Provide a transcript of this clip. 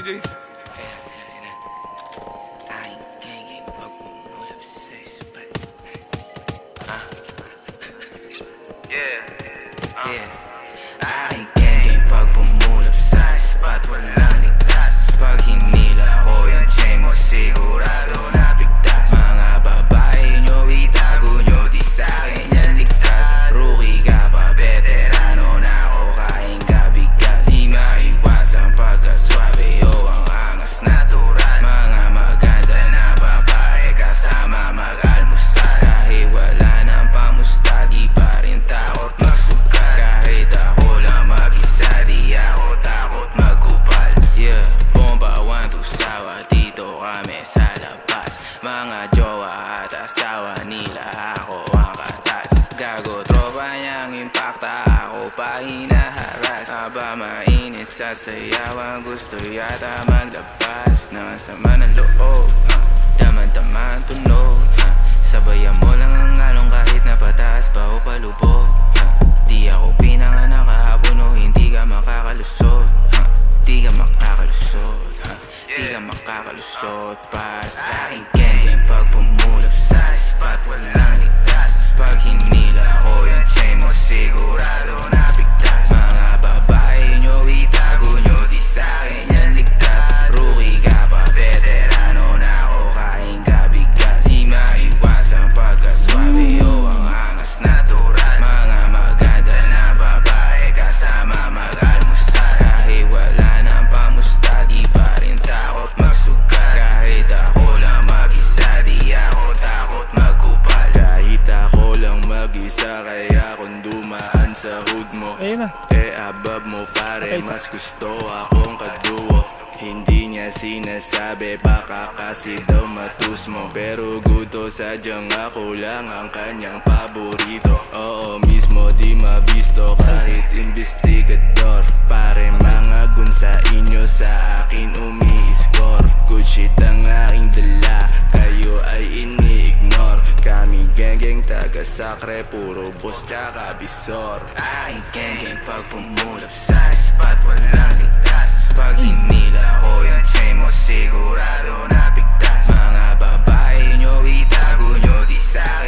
Joy. Aking geng-geng pag pumulap sa spot, walang ligtas. Pag hinila ko yung chain mo, sigurado na bigtas. Mga babae nyo, itago nyo, di sa'kin yan ligtas. Rookie ka pa, veterano na ako, kain ka bigas. Di maiwasan pagkaswabe o ang angas natural. Mga maganda na babae kasama mag-almusal. Kahit wala nang pamusta, di pa rin takot magsugal. Kahit ako lang mag-isa, di ako takot magkupal. Yeah, bomba 1 to sawa, dito kami sa labas. Mga jowa at asawa nila, ako ang katats. Gago tropa niyang impacta, ako pa hinaharas. Aba mainit sa sayawan, gusto yata maglabas. Nakasama ng loob, daman-daman tunog. Sabayan mo lang ang along kahit na pataas pa o palubog. Di ako pinanganak kahapon o hindi ka makakalusot. Di ka makakalusot, di ka makakalusot. Para sa aking geng-geng pag pumulap sa spot, walang ligtas. Pag hinila ko yung chain mo, sigurado na bigtas. Mga babae nyo, itago nyo, di sa'kin yan ligtas. Rookie ka pa, veterano na ako, kain ka bigas. Di maiwasan pagkaswabe o ang angas natural. Mga maganda na babae kasama mag-almusal. Kahit wala nang pamusta, di pa rin takot magsugal. Kahit ako lang mag-isa, di ako takot magkupal. Kahit ako lang mag-isa, kaya kung dumaan sa hood mo, abab mo pare, mas gusto akong kaduo. Hindi niya sinasabi, baka kasi daw matus mo. Pero gusto sadyang ako lang ang kanyang paborito. Oo mismo, di mabisto kahit investigador. Pare mga gun sa inyo, sa akin umi-score. Good shit ang aking dala, kayo ay ini-ignore. Kami geng-geng taga Sacre, puro boss tsaka bisor. Aking geng-geng pag pumulap sa spot, walang ligtas. Pag hinila ko yung chain mo, sigurado na bigtas. Mga babae nyo, itago nyo, di sa